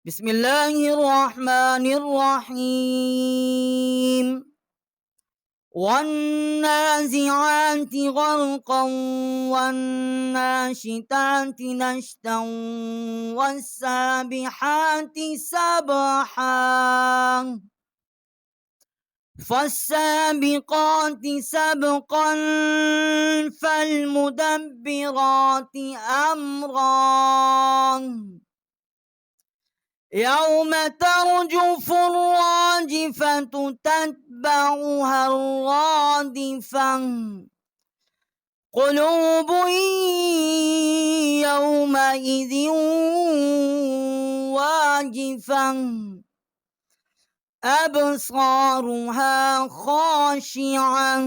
بسم الله الرحمن الرحيم والنازعات غرقا والناشطات نشطا والسابحات سبحا فالسابقات سبقا فالمدبرات أمرا يوم ترجف الراجفة تتبعها الرادفة قلوب يومئذ واجفة أبصارها خاشعة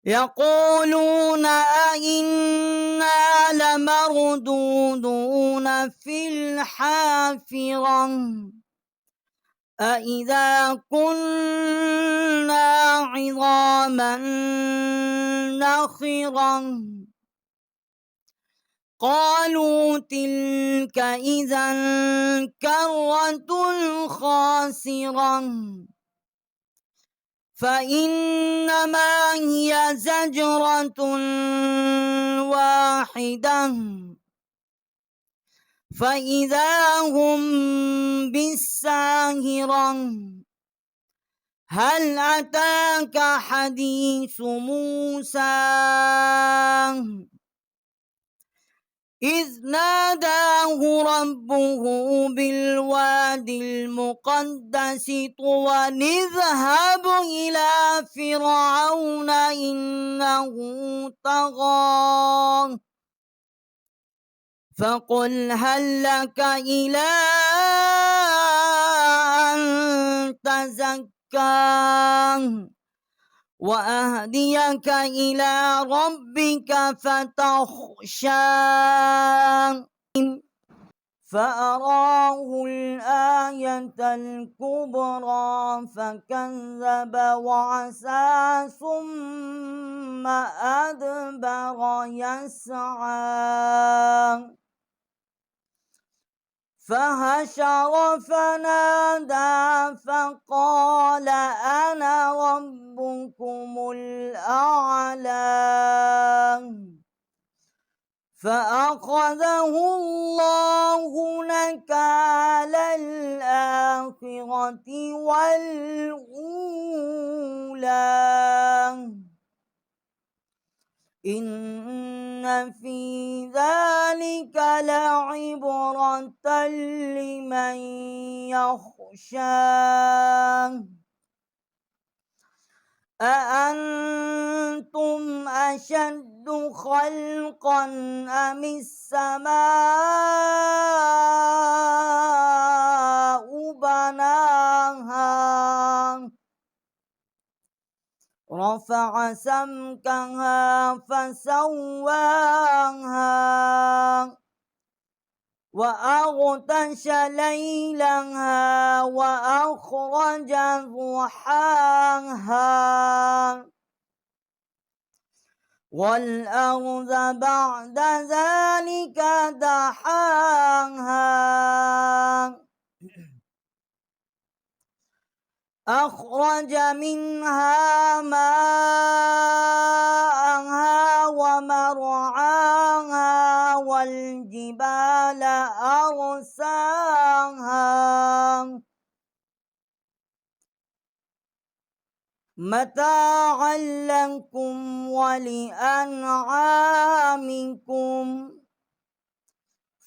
يقولون أئنا لمردودون في الحافرة أئذا كنا عظاما نخرا قالوا تلك إذا كرة خاسرة فإنما هي زجرة واحدة فإذا هم بالساهرة هل أتاك حديث موسى إذ ناداه ربه بالواد المقدس طوى اذهب إلى فرعون إنه طغى فقل هل لك إلى أن تزكى وأهديك إلى ربك فتخشى فأراه الآية الكبرى فكذب وعصى ثم أدبر يسعى فحشر فنادى فقال أنا ربكم الأعلى فأخذه الله نكال الآخرة والأولى إن في ذلك لعبرة لمن يخشى أأنتم أشد خلقا أم السماء بناها رفع سمكها فسواها وأغطش ليلها وأخرج ضحاها والأرض بعد ذلك دحاها أخرج منها ماءها ومرعاها والجبال أرساها متاعا لكم ولأنعامكم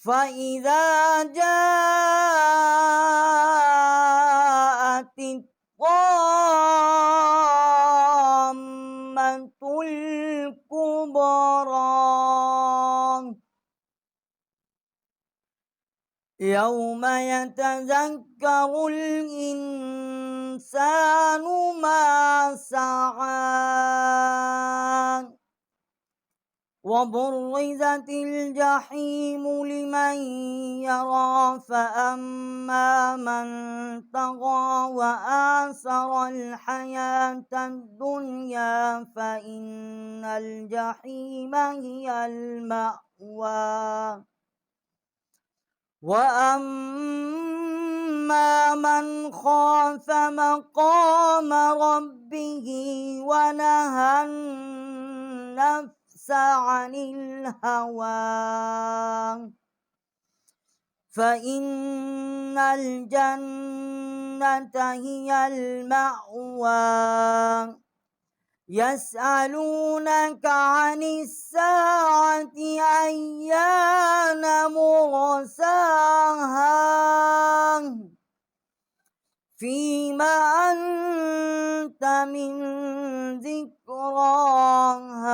فإذا جاءت الطامة الكبرى يوم يتذكر الإنسان ما سعى وبرزت الجحيم لمن يرى فأما من طغى وآثر الحياة الدنيا فإن الجحيم هي المأوى وأما من خاف مقام ربه ونهى النفس عن الهوى فإن الجنة هي المأوى يسألونك عن الساعة أيان مرساها فيما أنت من ذكراها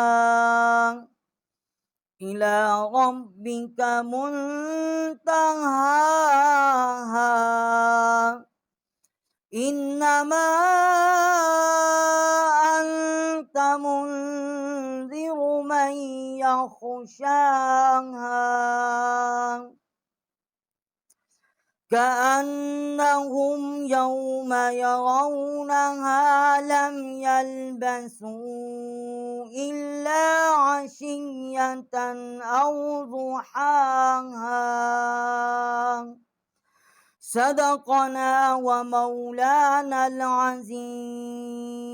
إلى ربك منتهاها إنما أنت منذر من يخشاها كأنهم يوم يرونها لم يلبثوا إلا عشية أو ضحاها صدقنا ومولانا العظيم.